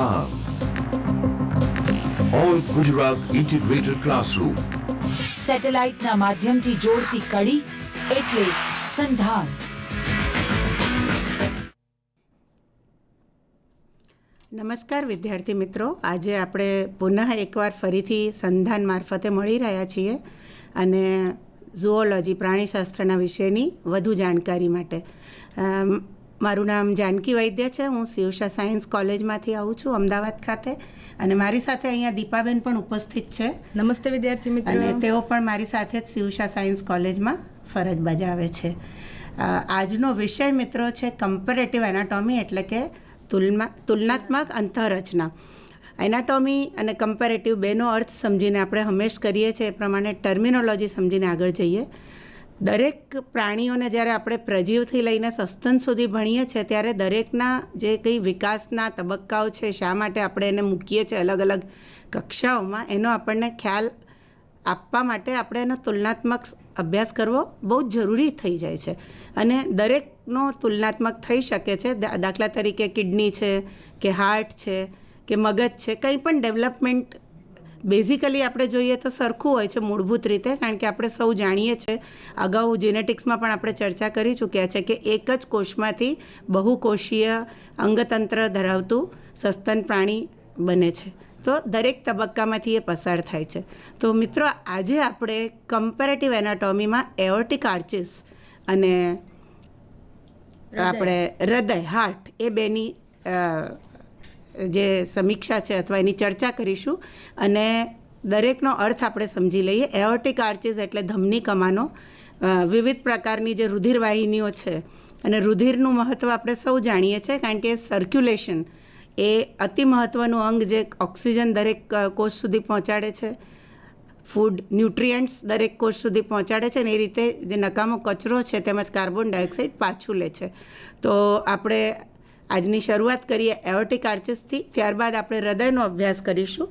All Gujarat integrated classroom. સેટેલાઇટના માધ્યમથી જોડતી કડી એટલે સંધાન. નમસ્કાર વિદ્યાર્થી મિત્રો, આજે આપણે પુનઃ એકવાર ફરીથી સંધાન મારફતે મળી રહ્યા છીએ અને ઝૂઓલોજી પ્રાણીશાસ્ત્રના વિષયની વધુ જાણકારી માટે. મારું નામ જાનકી વૈદ્ય છે. હું શિવશા સાયન્સ કોલેજમાંથી આવું છું અમદાવાદ ખાતે, અને મારી સાથે અહીંયા દીપાબેન પણ ઉપસ્થિત છે. નમસ્તે વિદ્યાર્થી મિત્રો. અને તેઓ પણ મારી સાથે જ શિવશા સાયન્સ કોલેજમાં ફરજ બજાવે છે. આજનો વિષય મિત્રો છે કમ્પેરેટિવ એનાટોમી, એટલે કે તુલનાત્મક અંતઃરચના. એનાટોમી અને કમ્પેરેટિવ બેનો અર્થ સમજીને આપણે હંમેશ કરીએ છીએ એ પ્રમાણે ટર્મિનોલોજી સમજીને આગળ જઈએ. દરેક પ્રાણીઓને જ્યારે આપણે પ્રજીવથી લઈને સસ્તન સુધી ભણીએ છીએ ત્યારે દરેકના જે કંઈ વિકાસના તબક્કાઓ છે, શા માટે આપણે એને મૂકીએ છીએ અલગ અલગ કક્ષાઓમાં, એનો આપણને ખ્યાલ આપવા માટે આપણે એનો તુલનાત્મક અભ્યાસ કરવો બહુ જ જરૂરી થઈ જાય છે. અને દરેકનો તુલનાત્મક થઈ શકે છે. દાખલા તરીકે કિડની છે કે હાર્ટ છે કે મગજ છે, કંઈ પણ ડેવલપમેન્ટ બેઝિકલી આપણે જોઈએ તો સરખું હોય છે મૂળભૂત રીતે, કારણ કે આપણે સૌ જાણીએ છીએ, અગાઉ જેનેટિક્સમાં પણ આપણે ચર્ચા કરી ચૂક્યા છે કે એક જ કોષમાંથી બહુકોષીય અંગતંત્ર ધરાવતું સસ્તન પ્રાણી બને છે. તો દરેક તબક્કામાંથી એ પસાર થાય છે. તો મિત્રો, આજે આપણે કમ્પેરેટિવ એનાટોમીમાં એઓર્ટિક આર્ચિસ અને આપણે હૃદય હાર્ટ એ બેની જે સમીક્ષા છે અથવા એની ચર્ચા કરીશું, અને દરેકનો અર્થ આપણે સમજી લઈએ. એઓર્ટિક આર્ચિસ એટલે ધમની કમાનો. વિવિધ પ્રકારની જે રુધિરવાહિનીઓ છે, અને રુધિરનું મહત્ત્વ આપણે સૌ જાણીએ છીએ, કારણ કે સર્ક્યુલેશન એ અતિ મહત્ત્વનું અંગ જે ઓક્સિજન દરેક કોષ સુધી પહોંચાડે છે, ફૂડ ન્યુટ્રિયન્ટ્સ દરેક કોષ સુધી પહોંચાડે છે, અને એ રીતે જે નકામો કચરો છે તેમજ કાર્બન ડાયોક્સાઇડ પાછું લે છે. તો આપણે આજની શરૂઆત કરીએ એઓર્ટિક આર્ચિસથી, ત્યારબાદ આપણે હૃદયનો અભ્યાસ કરીશું.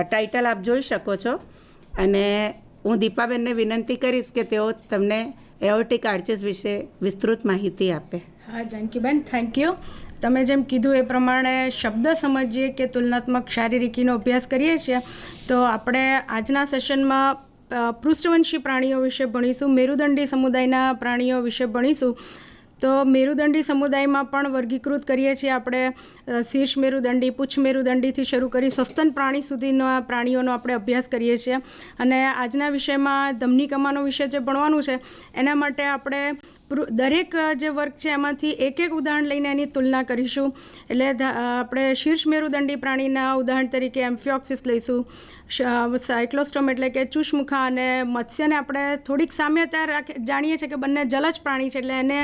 ટાઇટલ આપ જોઈ શકો છો, અને હું દીપાબેનને વિનંતી કરીશ કે તેઓ તમને એઓર્ટિક આર્ચિસ વિશે વિસ્તૃત માહિતી આપે. હા જાનકીબેન, થેન્ક યુ. તમે જેમ કીધું એ પ્રમાણે શબ્દ સમજીએ કે તુલનાત્મક શારીરિકીનો અભ્યાસ કરીએ છીએ, તો આપણે આજના સેશનમાં પૃષ્ઠવંશી પ્રાણીઓ વિશે ભણીશું, મેરુદંડી સમુદાયના પ્રાણીઓ વિશે ભણીશું. તો મેરુદંડી સમુદાયમાં પણ વર્ગીકૃત કરીએ છીએ આપણે શીર્ષ મેરુદંડી, પુચ્છ મેરુદંડીથી શરૂ કરી સસ્તન પ્રાણી સુધીના પ્રાણીઓનો આપણે અભ્યાસ કરીએ છીએ. અને આજના વિષયમાં ધમની કમાનો વિશે જે ભણવાનું છે એના માટે આપણે દરેક જે વર્ગ છે એમાંથી એક એક ઉદાહરણ લઈને એની તુલના કરીશું. એટલે આપણે શીર્ષ મેરુદંડી પ્રાણીના ઉદાહરણ તરીકે એમ્ફિયોક્સિસ લઈશું, સાયક્લોસ્ટોમ એટલે કે ચુષમુખા, અને મત્સ્યને આપણે થોડીક સામ્યતા જાણીએ છીએ કે બંને જલજ પ્રાણી છે, એટલે એને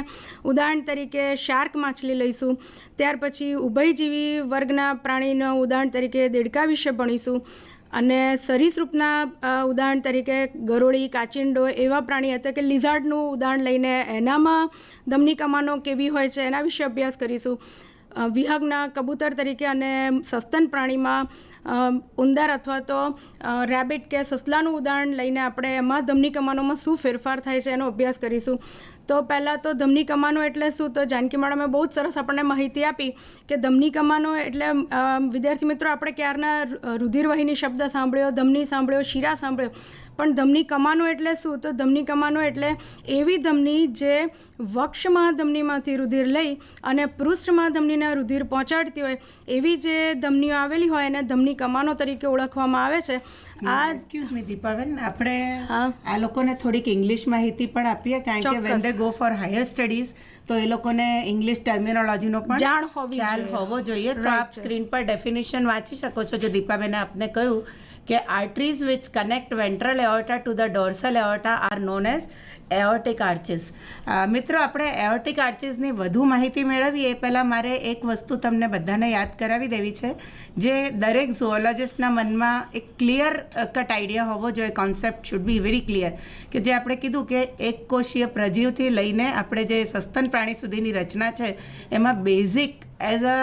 ઉદાહરણ તરીકે શાર્ક માછલી લઈશું. ત્યાર પછી ઉભયજીવી વર્ગના પ્રાણીનો ઉદાહરણ તરીકે દેડકા વિશે ભણીશું. અને સરીસૃપના ઉદાહરણ તરીકે ગરોળી, કાચિંડો એવા પ્રાણી હતા કે લિઝાર્ડનું ઉદાહરણ લઈને એનામાં ધમની કમાનો કેવી હોય છે એના વિશે અભ્યાસ કરીશું. વિહંગના કબૂતર તરીકે અને સસ્તન પ્રાણીમાં ઉંદર અથવા તો રેબિટ કે સસલાનું ઉદાહરણ લઈને આપણે એમાં ધમની કમાનોમાં શું ફેરફાર થાય છે એનો અભ્યાસ કરીશું. તો પહેલાં તો ધમની કમાનો એટલે શું? તો જાનકી મેડમે બહુ જ સરસ આપણને માહિતી આપી કે ધમની કમાનો એટલે વિદ્યાર્થી મિત્રો, આપણે ક્યારના રુધિરવાહિની શબ્દ સાંભળ્યો, ધમની સાંભળ્યો, શિરા સાંભળ્યો, પણ ધમની કમાનો એટલે શું? તો ધમની કમાનો એટલે એવી ધમની જે વક્ષમાં ધમનીમાંથી રુધિર લઈ અને પૃષ્ઠમાં ધમનીના રુધિર પહોંચાડતી હોય એવી જે ધમનીઓ આવેલી હોય એને ધમની કમાનો તરીકે ઓળખવામાં આવે છે. એક્સક્યુઝ મી દીપાબેન, આપણે આ લોકોને થોડીક ઇંગ્લિશ માહિતી પણ આપીએ, કારણ કે when they go for higher studies તો એ લોકોને ઇંગ્લિશ ટર્મિનોલોજીનો પણ ખ્યાલ હોવો જોઈએ. તો આપ સ્ક્રીન પર ડેફિનેશન વાંચી શકો છો, જે દીપાબેને આપને કહ્યું કે arteries which connect ventral aorta to the dorsal aorta are known as aortic arches. મિત્રો, આપણે એઓર્ટિક આર્ચિસની વધુ માહિતી મેળવીએ એ પહેલાં મારે એક વસ્તુ તમને બધાને યાદ કરાવી દેવી છે, જે દરેક ઝૂઓલોજિસ્ટના મનમાં એક ક્લિયર કટ આઈડિયા હોવો જોઈએ. Concept should be very clear, કે જે આપણે કીધું કે એક કોષીય પ્રજીવથી લઈને આપણે જે સસ્તન પ્રાણી સુધીની રચના છે એમાં basic as a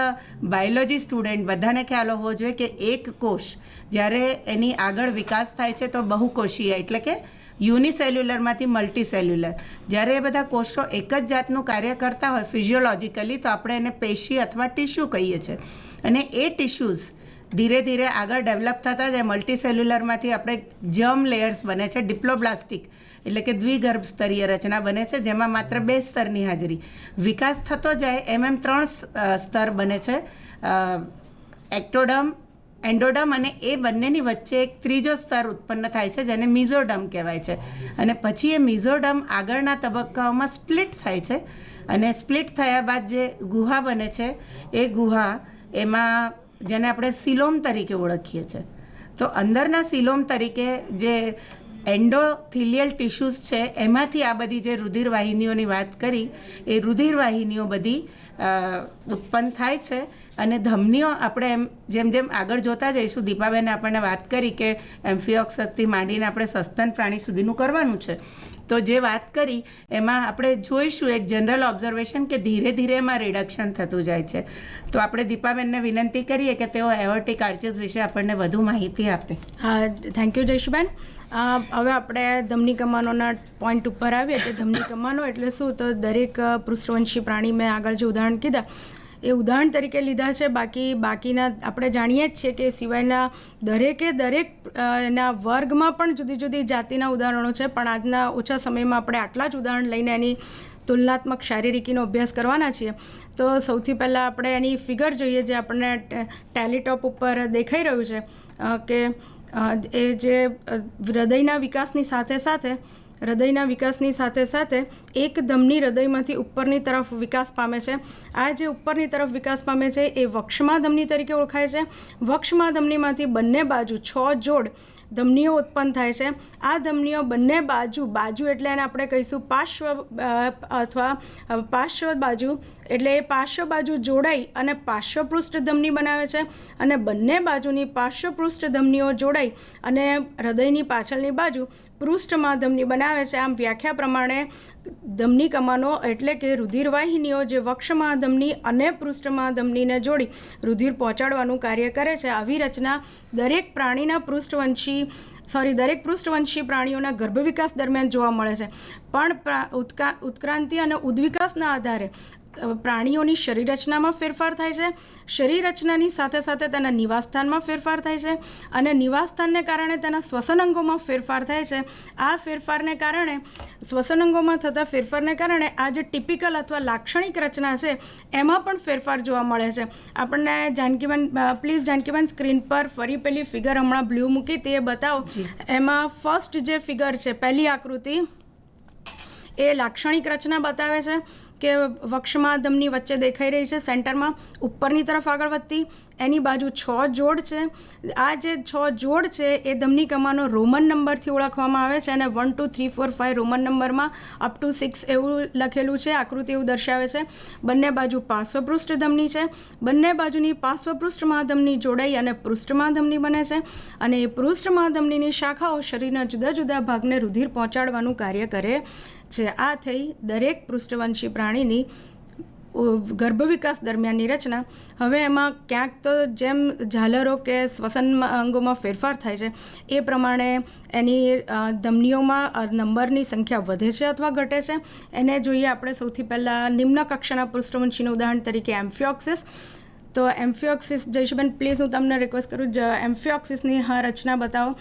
biology student બધાને ખ્યાલ હોવો જોઈએ કે એક કોષ જ્યારે એની આગળ વિકાસ થાય છે તો બહુકોષીય એટલે કે યુનિસેલ્યુલરમાંથી મલ્ટીસેલ્યુલર, જ્યારે એ બધા કોષો એક જ જાતનું કાર્ય કરતા હોય ફિઝિયોલોજિકલી તો આપણે એને પેશી અથવા ટીશ્યુ કહીએ છીએ. અને એ ટિશ્યુઝ ધીરે ધીરે આગળ ડેવલપ થતા જાય. મલ્ટીસેલ્યુલરમાંથી આપણે જર્મ લેયર્સ બને છે, ડિપ્લોબ્લાસ્ટિક એટલે કે દ્વિગર્ભ સ્તરીય રચના બને છે, જેમાં માત્ર 2 સ્તરની હાજરી. વિકાસ થતો જાય એમ 3 સ્તર બને છે, એક્ટોડર્મ, એન્ડોડર્મ, અને એ બંનેની વચ્ચે એક ત્રીજો સ્તર ઉત્પન્ન થાય છે જેને મિઝોડર્મ કહેવાય છે. અને પછી એ મિઝોડર્મ આગળના તબક્કાઓમાં સ્પ્લિટ થાય છે, અને સ્પ્લિટ થયા બાદ જે ગુહા બને છે એ ગુહા એમાં જેને આપણે સિલોમ તરીકે ઓળખીએ છીએ. તો અંદરના સિલોમ તરીકે જે એન્ડોથિલિયલ ટિશ્યુઝ છે એમાંથી આ બધી જે રુધિરવાહિનીઓની વાત કરી એ રુધિરવાહિનીઓ બધી ઉત્પન્ન થાય છે. અને ધમનીઓ આપણે જેમ જેમ આગળ જોતા જઈશું, દીપાબેને આપણને વાત કરી કે એમ્ફિઓક્સસથી માંડીને આપણે સસ્તન પ્રાણી સુધીનું કરવાનું છે. તો જે વાત કરી એમાં આપણે જોઈશું એક જનરલ ઓબ્ઝર્વેશન કે ધીરે ધીરે એમાં રિડક્શન થતું જાય છે. તો આપણે દીપાબેનને વિનંતી કરીએ કે તેઓ એઓર્ટિક આર્ચીસ વિશે આપણને વધુ માહિતી આપે. હા, થેન્ક યુ જયશુબેન. હવે આપણે ધમની કમાનોના પોઈન્ટ ઉપર આવીએ કે ધમની કમાનો એટલે શું. તો દરેક પૃષ્ઠવંશી પ્રાણી મેં આગળ જે ઉદાહરણ કીધા એ ઉદાહરણ તરીકે લીધા છે. બાકીના આપણે જાણીએ જ છીએ કે સિવાયના દરેક એના વર્ગમાં પણ જુદી જુદી જાતિના ઉદાહરણો છે. પણ આજના ઓછા સમયમાં આપણે આટલા જ ઉદાહરણ લઈને એની તુલનાત્મક શારીરિકીનો અભ્યાસ કરવાના છીએ. તો સૌથી પહેલાં આપણે એની ફિગર જોઈએ જે આપણને ટેલીટોપ ઉપર દેખાઈ રહ્યું છે કે એ જે હૃદયના વિકાસની સાથે સાથે એક ધમની હૃદયમાંથી ઉપરની તરફ વિકાસ પામે છે. આ જે ઉપરની તરફ વિકાસ પામે છે એ વક્ષમા ધમની તરીકે ઓળખાય છે. વક્ષમા ધમનીમાંથી બંને બાજુ 6 જોડ ધમનીઓ ઉત્પન્ન થાય છે. આ ધમનીઓ બંને બાજુ એટલે એને આપણે કહીશું પાર્શ્વ અથવા પાર્શ્વ બાજુ, એટલે એ પાર્શ્વ બાજુ જોડાઈ અને પાર્શ્વપૃષ્ઠ ધમની બનાવે છે. અને બંને બાજુની પાર્શ્વપૃષ્ઠ ધમનીઓ જોડાઈ અને હૃદયની પાછળની બાજુ પૃષ્ઠમાં ધમની બનાવે છે. આમ વ્યાખ્યા પ્રમાણે ધમની કમાનો એટલે કે રુધિરવાહિનીઓ જે વક્ષમાં ધમની અને પૃષ્ઠમાં ધમનીને જોડી રુધિર પહોંચાડવાનું કાર્ય કરે છે. આવી રચના દરેક પૃષ્ઠવંશી પ્રાણીઓના ગર્ભવિકાસ દરમિયાન જોવા મળે છે. પણ ઉત્ક્રાંતિ અને ઉદ્વિકાસના આધારે પ્રાણીઓની શરીર રચનામાં ફેરફાર થાય છે. શરીર રચનાની સાથે સાથે તેના નિવાસસ્થાનમાં ફેરફાર થાય છે અને નિવાસસ્થાનને કારણે તેના શ્વસન અંગોમાં ફેરફાર થાય છે. આ ફેરફારને કારણે શ્વસન અંગોમાં થતા ફેરફારને કારણે આ જે ટિપિકલ અથવા લાક્ષણિક રચના છે એમાં પણ ફેરફાર જોવા મળે છે. આપણને જાનકીબેન સ્ક્રીન પર ફરી પેલી ફિગર હમણાં બ્લુ મૂકી તે બતાવો. એમાં ફર્સ્ટ જે ફિગર છે, પહેલી આકૃતિ, એ લાક્ષણિક રચના બતાવે છે કે વક્ષમાં ધમની વચ્ચે દેખાઈ રહી છે સેન્ટરમાં, ઉપરની તરફ આગળ વધતી. એની બાજુ 6 જોડ છે. આ જે 6 જોડ છે એ ધમની કમાનો રોમન નંબરથી ઓળખવામાં આવે છે અને 1 2 3 4 5 રોમન નંબરમાં અપ ટુ 6 એવું લખેલું છે. આકૃતિ એવું દર્શાવે છે. બંને બાજુ પાર્શ્વપૃષ્ઠ ધમની છે. બંને બાજુની પાર્શ્વપૃષ્ઠમાં ધમની જોડાઈ અને પૃષ્ઠમાં ધમની બને છે. અને એ પૃષ્ઠમાં ધમનીની શાખાઓ શરીરના જુદા જુદા ભાગને રુધિર પહોંચાડવાનું કાર્ય કરે છે. આ થઈ દરેક પૃષ્ઠવંશી પ્રાણીની ગર્ભવિકાસ દરમિયાનની રચના. હવે એમાં ક્યાંક તો જેમ ઝાલરો કે શ્વસન અંગોમાં ફેરફાર થાય છે એ પ્રમાણે એની ધમનીઓમાં નંબરની સંખ્યા વધે છે અથવા ઘટે છે. એને જોઈએ આપણે સૌથી પહેલાં નિમ્ન કક્ષાના પૃષ્ઠવંશીનું ઉદાહરણ તરીકે એમ્ફિઓક્સિસ. તો એમ્ફિઓક્સિસ, જયશુબેન પ્લીઝ હું તમને રિક્વેસ્ટ કરું એમ્ફિઓક્સિસની રચના બતાવો.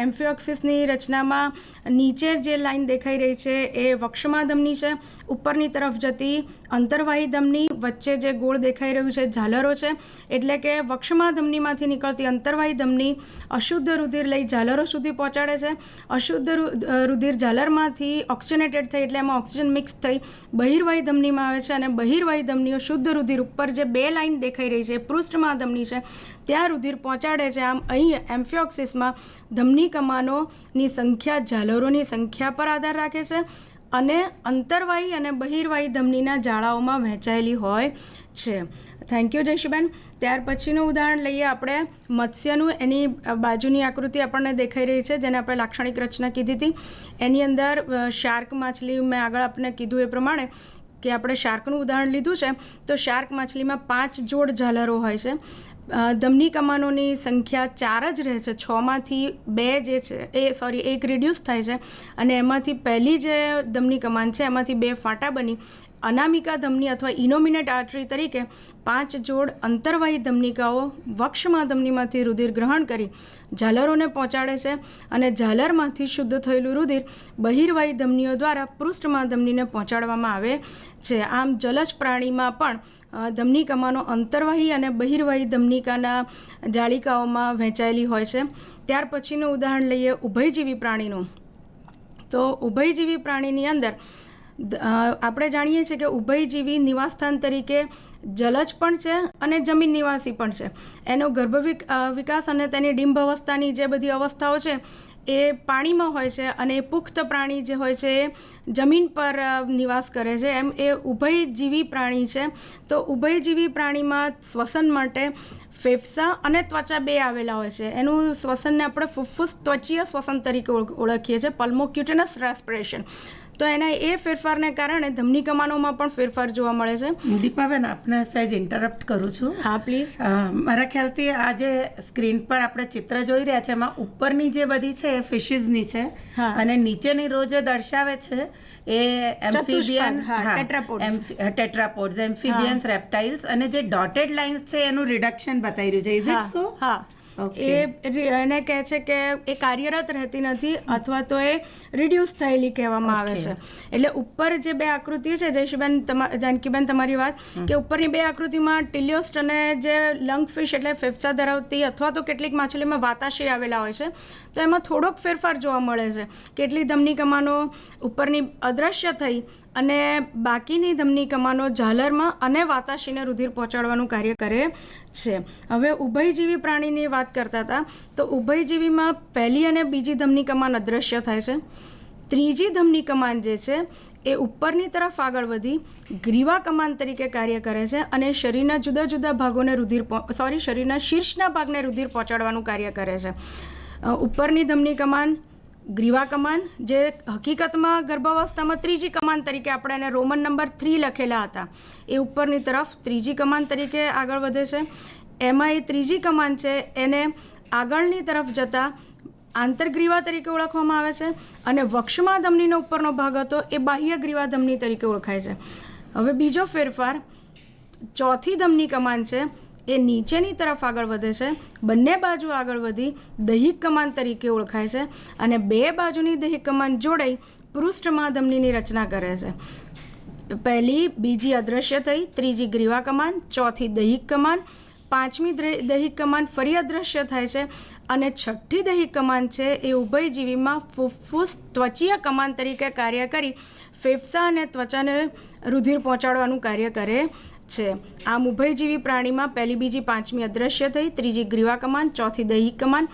એમ્ફિઓક્સિસની રચનામાં નીચે જે લાઈન દેખાઈ રહી છે એ વક્ષમા ધમની છે. ઉપરની તરફ જતી અંતર્વાહી ધમની, વચ્ચે જે ગોળ દેખાઈ રહ્યું છે ઝાલરો છે. એટલે કે વક્ષમા ધમનીમાંથી નીકળતી અંતર્વાહી ધમની અશુદ્ધ રુધિર લઈ ઝાલરો સુધી પહોંચાડે છે. અશુદ્ધ રુધિર ઝાલરમાંથી ઓક્સિજનેટેડ થઈ એટલે એમાં ઓક્સિજન મિક્સ થઈ બહિર્વાહી ધમનીમાં આવે છે. અને બહિર્વાહી ધમનીઓ શુદ્ધ રુધિર ઉપર જે 2 લાઈન દેખાઈ રહી છે પૃષ્ઠમાં ધમની છે ત્યાં રુધિર પહોંચાડે છે. આમ અહીં એમ્ફિઓક્સિસમાં ધમની કમાનોની સંખ્યા ઝાલરોની સંખ્યા પર આધાર રાખે છે અને અંતર્વાહી અને બહિર્વાહી ધમનીના જાળાઓમાં વહેંચાયેલી હોય છે. Thank you Jayshuben. ત્યાર પછીનું ઉદાહરણ લઈએ આપણે મત્સ્યનું. એની બાજુની આકૃતિ આપણને દેખાઈ રહી છે જેને આપણે લાક્ષણિક રચના કીધી હતી. એની અંદર શાર્ક માછલી, મેં આગળ આપણે કીધું એ પ્રમાણે કે આપણે શાર્કનું ઉદાહરણ લીધું છે. તો શાર્ક માછલીમાં 5 જોડ ઝાલરો હોય છે. ધમની કમાનોની સંખ્યા 4 જ રહે છે. 6માંથી 2 જે છે એક રિડ્યુસ થાય છે અને એમાંથી પહેલી જે ધમની કમાન છે એમાંથી 2 ફાંટા બની અનામિકા ધમની અથવા ઇનોમિનેટ આર્ટરી તરીકે 5 જોડ અંતર્વાહી ધમનિકાઓ વક્ષમાં ધમનીમાંથી રુધિર ગ્રહણ કરી ઝાલરોને પહોંચાડે છે અને ઝાલરમાંથી શુદ્ધ થયેલું રુધિર બહિર્વાહી ધમનીઓ દ્વારા પૃષ્ઠમાં ધમનીને પહોંચાડવામાં આવે છે. આમ જલજ પ્રાણીમાં પણ ધમની કમાનો અંતર્વાહી અને બહિર્વાહી ધમનિકાના જાળિકાઓમાં વહેંચાયેલી હોય છે. ત્યાર પછીનું ઉદાહરણ લઈએ ઉભયજીવી પ્રાણીનું. તો ઉભયજીવી પ્રાણીની અંદર આપણે જાણીએ છીએ કે ઉભયજીવી નિવાસસ્થાન તરીકે જલજ પણ છે અને જમીન નિવાસી પણ છે. એનો ગર્ભ વિકાસ અને તેની ડિંભ અવસ્થાની જે બધી અવસ્થાઓ છે એ પાણીમાં હોય છે અને એ પુખ્ત પ્રાણી જે હોય છે એ જમીન પર નિવાસ કરે છે. એમ એ ઉભયજીવી પ્રાણી છે. તો ઉભયજીવી પ્રાણીમાં શ્વસન માટે ફેફસા અને ત્વચા બે આવેલા હોય છે. એનું શ્વસનને આપણે ફુફ્ફુસ ત્વચીય શ્વસન તરીકે ઓળખીએ છીએ, પલ્મોક્યુટેનસ રેસ્પિરેશન. તો એના એ ફેરફારને કારણે ધમની કમાનોમાં પણ ફેરફાર જોવા મળે છે. દીપાબેન, આપને સહેજ ઇન્ટરપ્ટ કરું છું. હા પ્લીઝ. મારા ખ્યાલથી આ જે સ્ક્રીન પર આપણે ચિત્ર જોઈ રહ્યા છે એમાં ઉપરની જે બધી છે એ ફિશીસની છે અને નીચેની રો જે દર્શાવે છે એ એમ્ફિબિયન ટેટ્રાપોડ્સ, એમ્ફિબિયન્સ, રેપ્ટાઇલ્સ, અને જે ડોટેડ લાઇન્સ છે એનું રિડક્શન બતાવી રહ્યું છે. Is it so? હા. એને કહે છે કે એ કાર્યરત રહેતી નથી અથવા તો એ રિડ્યુસ થયેલી કહેવામાં આવે છે. એટલે ઉપર જે બે આકૃતિઓ છે, જાનકીબેન તમારી વાત કે ઉપરની બે આકૃતિમાં ટિલિયોસ્ટ અને જે લંગફિશ એટલે ફેફસા ધરાવતી અથવા તો કેટલીક માછલીમાં વાતાશય આવેલા હોય છે. તો એમાં થોડોક ફેરફાર જોવા મળે છે. કેટલી ધમની કમાનો ઉપરની અદૃશ્ય થઈ અને બાકીની ધમની કમાનો ઝાલરમાં અને વાતાશયને રુધિર પહોંચાડવાનું કાર્ય કરે છે. હવે ઉભયજીવી પ્રાણીની વાત કરતા હતા તો ઉભયજીવીમાં પહેલી અને બીજી ધમની કમાન અદૃશ્ય થાય છે. ત્રીજી ધમની કમાન જે છે એ ઉપરની તરફ આગળ વધી ગ્રીવા કમાન તરીકે કાર્ય કરે છે અને શરીરના જુદા જુદા ભાગોને શરીરના શીર્ષના ભાગને રુધિર પહોંચાડવાનું કાર્ય કરે છે. ઉપરની ધમની કમાન ગ્રીવા કમાન, જે હકીકતમાં ગર્ભાવસ્થામાં ત્રીજી કમાન તરીકે આપણે એને રોમન નંબર 3 લખેલા હતા, એ ઉપરની તરફ ત્રીજી કમાન તરીકે આગળ વધે છે. એમાં એ ત્રીજી કમાન છે એને આગળની તરફ જતાં આંતરગ્રીવા તરીકે ઓળખવામાં આવે છે અને વક્ષમાં ધમનીનો ઉપરનો ભાગ હતો એ બાહ્ય ગ્રીવા ધમની તરીકે ઓળખાય છે. હવે બીજો ફેરફાર, ચોથી ધમની કમાન છે એ નીચેની તરફ આગળ વધે છે, બંને બાજુ આગળ વધી દૈહિક કમાન તરીકે ઓળખાય છે અને બે બાજુની દૈહિક કમાન જોડાઈ પૃષ્ઠમાં ધમનીની રચના કરે છે. પહેલી, બીજી અદૃશ્ય થઈ, ત્રીજી ગ્રીવા કમાન, ચોથી દૈહિક કમાન, પાંચમી દૈહિક કમાન ફરી અદૃશ્ય થાય છે અને છઠ્ઠી દૈહિક કમાન છે એ ઉભયજીવીમાં ફુફ્ફુસ ત્વચીય કમાન તરીકે કાર્ય કરી ફેફસા અને ત્વચાને રુધિર પહોંચાડવાનું કાર્ય કરે છે. આમ ઉભયજીવી પ્રાણીમાં પહેલી, બીજી, પાંચમી અદૃશ્ય થઈ, ત્રીજી ગ્રીવા કમાન, ચોથી દૈહિક કમાન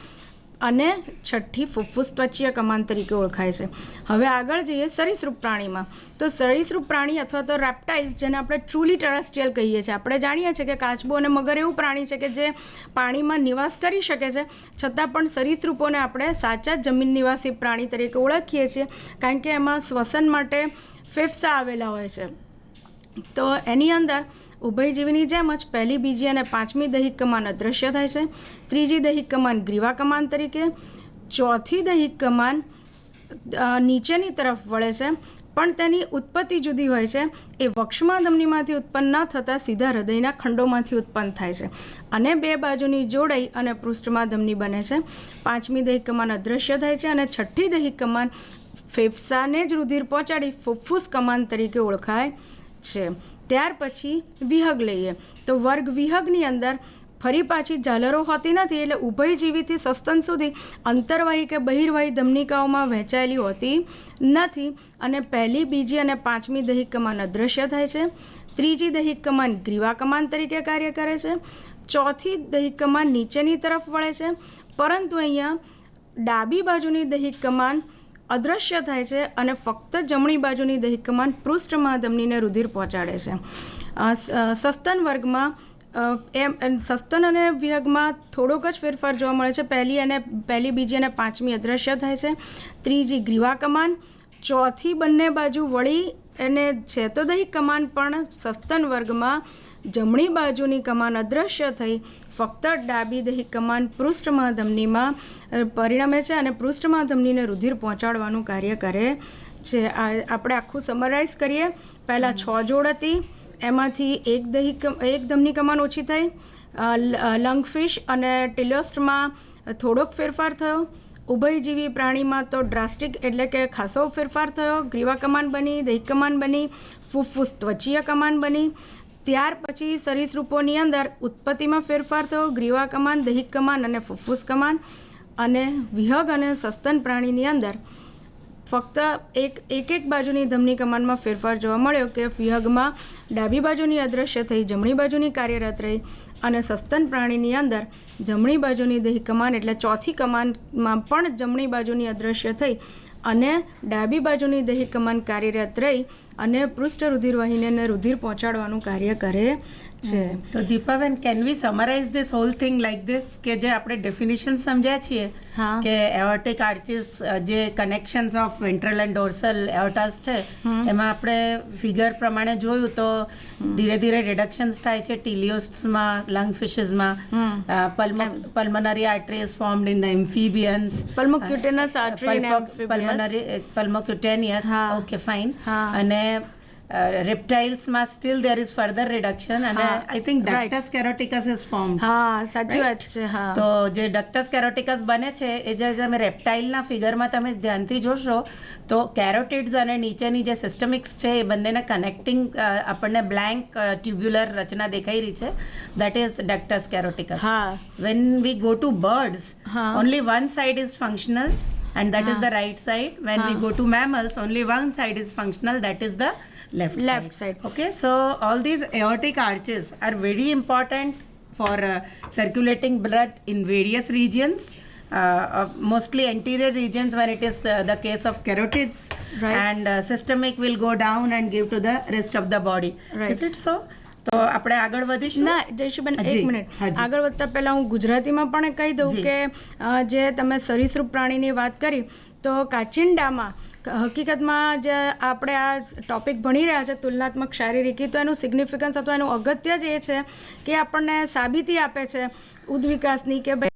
અને છઠ્ઠી ફુફ્ફુસ ત્વચીય કમાન તરીકે ઓળખાય છે. હવે આગળ જઈએ સરીસૃપ પ્રાણીમાં. તો સરીસૃપ પ્રાણી અથવા તો રેપ્ટાઇલ્સ, જેને આપણે ટ્રુલી ટેરેસ્ટ્રિયલ કહીએ છીએ. આપણે જાણીએ છીએ કે કાચબો અને મગર એવું પ્રાણી છે કે જે પાણીમાં નિવાસ કરી શકે છે, છતાં પણ સરીસૃપોને આપણે સાચા જમીન નિવાસી પ્રાણી તરીકે ઓળખીએ છીએ કારણ કે એમાં શ્વસન માટે ફેફસા આવેલા હોય છે. તો એની અંદર ઉભયજીવીની જેમ જ પહેલી, બીજી અને પાંચમી દૈહિક કમાન અદૃશ્ય થાય છે. ત્રીજી દૈહિક કમાન ગ્રીવા કમાન તરીકે, ચોથી દૈહિક કમાન નીચેની તરફ વળે છે પણ તેની ઉત્પત્તિ જુદી હોય છે. એ વક્ષમાં ધમનીમાંથી ઉત્પન્ન ન થતાં સીધા હૃદયના ખંડોમાંથી ઉત્પન્ન થાય છે અને બે બાજુની જોડાઈ અને પૃષ્ઠમાં ધમની બને છે. પાંચમી દૈહિક કમાન અદૃશ્ય થાય છે અને છઠ્ઠી દૈહિક કમાન ફેફસાને જ રુધિર પહોંચાડી ફુફ્ફુસ કમાન તરીકે ઓળખાય છે. ત્યાર પછી વિહગ લઈએ તો વર્ગ વિહગની અંદર ફરી પાછી ઝાલરો હોતી નથી, એટલે ઉભયજીવીથી સસ્તન સુધી અંતર્વાહી કે બહિર્વાહી ધમનિકાઓમાં વહેંચાયેલી હોતી નથી અને પહેલી, બીજી અને પાંચમી દૈહિક કમાન અદૃશ્ય થાય છે. ત્રીજી દૈહિક કમાન ગ્રીવા કમાન તરીકે કાર્ય કરે છે. ચોથી દૈહિક કમાન નીચેની તરફ વળે છે પરંતુ અહીંયા ડાબી બાજુની દૈહિક કમાન અદૃશ્ય થાય છે અને ફક્ત જમણી બાજુની દૈહિક કમાન પૃષ્ઠમાં ધમનીને રુધિર પહોંચાડે છે. સસ્તન વર્ગમાં સસ્તન અને વિહગમાં થોડોક જ ફેરફાર જોવા મળે છે. પહેલી, બીજી અને પાંચમી અદૃશ્ય થાય છે. ત્રીજી ગ્રીવા કમાન, ચોથી બંને બાજુ વળી અને છે તો દૈહિક કમાન પણ સસ્તન વર્ગમાં જમણી બાજુની કમાન અદૃશ્ય થઈ ફક્ત ડાબી દૈહિક કમાન પૃષ્ઠમાં ધમનીમાં પરિણમે છે અને પૃષ્ઠમાં ધમનીને રુધિર પહોંચાડવાનું કાર્ય કરે છે. આપણે આખું સમરાઇઝ કરીએ પહેલાં 6 જોડ હતી, એમાંથી એક ધમની કમાન ઓછી થઈ. લંગફિશ અને ટિલોસ્ટમાં થોડોક ફેરફાર થયો. ઉભયજીવી પ્રાણીમાં તો ડ્રાસ્ટિક એટલે કે ખાસો ફેરફાર થયો. ગ્રીવા કમાન બની, દૈહિક કમાન બની, ફૂફૂસ ત્વચીય કમાન બની. ત્યાર પછી સરીસૃપોની અંદર ઉત્પત્તિમાં ફેરફાર થયો. ગ્રીવા કમાન, દૈહિક કમાન અને ફૂફૂસ કમાન. અને વિહગ અને સસ્તન પ્રાણીની અંદર ફક્ત એક બાજુની ધમની કમાનમાં ફેરફાર જોવા મળ્યો કે વિહગમાં ડાબી બાજુની અદૃશ્ય થઈ, જમણી બાજુની કાર્યરત રહી. અને સસ્તન પ્રાણીની અંદર જમણી બાજુની દૈહિક કમાન એટલે ચોથી કમાનમાં પણ જમણી બાજુની અદૃશ્ય થઈ અને ડાબી બાજુની દૈહિક કમાન કાર્યરત રહી અને પૃષ્ઠ રુધિરવાહિનીને રુધિર પહોંચાડવાનું કાર્ય કરે છે. તો Deepaben, can we summarise this hall thing like this કે જે આપણે ડેફિનેશન સમજ્યા છીએ કે એઓર્ટિક આર્ચિસ જે connections of ventral and dorsal aortas છે એમાં આપણે ફિગર પ્રમાણે જોયું તો ધીરે ધીરે રિડક્શન્સ થાય છે ટીલિયોસ્ટમાં, લંગ ફિશીસમાં, pulmonary arteries formed in the amphibians, pulmocutaneous artery in amphibious, pulmocutaneous, okay fine. અને reptiles still there is further reduction and I think ductus caroticus is formed. હા, સાચી વાત છે. હા, તો જે ductus caroticus બને છે એ જે તમે રેપ્ટાઇલના ફિગરમાં તમે ધ્યાનથી જોશો તો કેરોટિડ્સ અને નીચેની જે સિસ્ટમિક્સ છે એ બંનેને કનેક્ટિંગ આપણને બ્લેન્ક ટ્યુબ્યુલર રચના દેખાઈ રહી છે. That is ductus caroticus. હા, when we go to birds only one side is functional and that is the right side. When we go to mammals only one side is functional, that is the left side. Okay, so all these aortic arches are very important for circulating blood in various regions, mostly anterior regions when it is the case of carotids, and systemic will go down and give to the rest of the body. Is it so? તો આપણે આગળ વધીશું. ના જયશુબેન, એક minute. આગળ વધતા પહેલાં હું ગુજરાતીમાં પણ કહી દઉં કે જે તમે સરીસૃપ પ્રાણીની વાત કરી તો કાચિંડામાં હકીકતમાં જે આપણે આ ટોપિક ભણી રહ્યા છે તુલનાત્મક શારીરિકી, તો એનું સિગ્નિફિકન્સ અથવા એનું અગત્ય જ એ છે કે આપણને સાબિતી આપે છે ઉદ્વિકાસની કે ભાઈ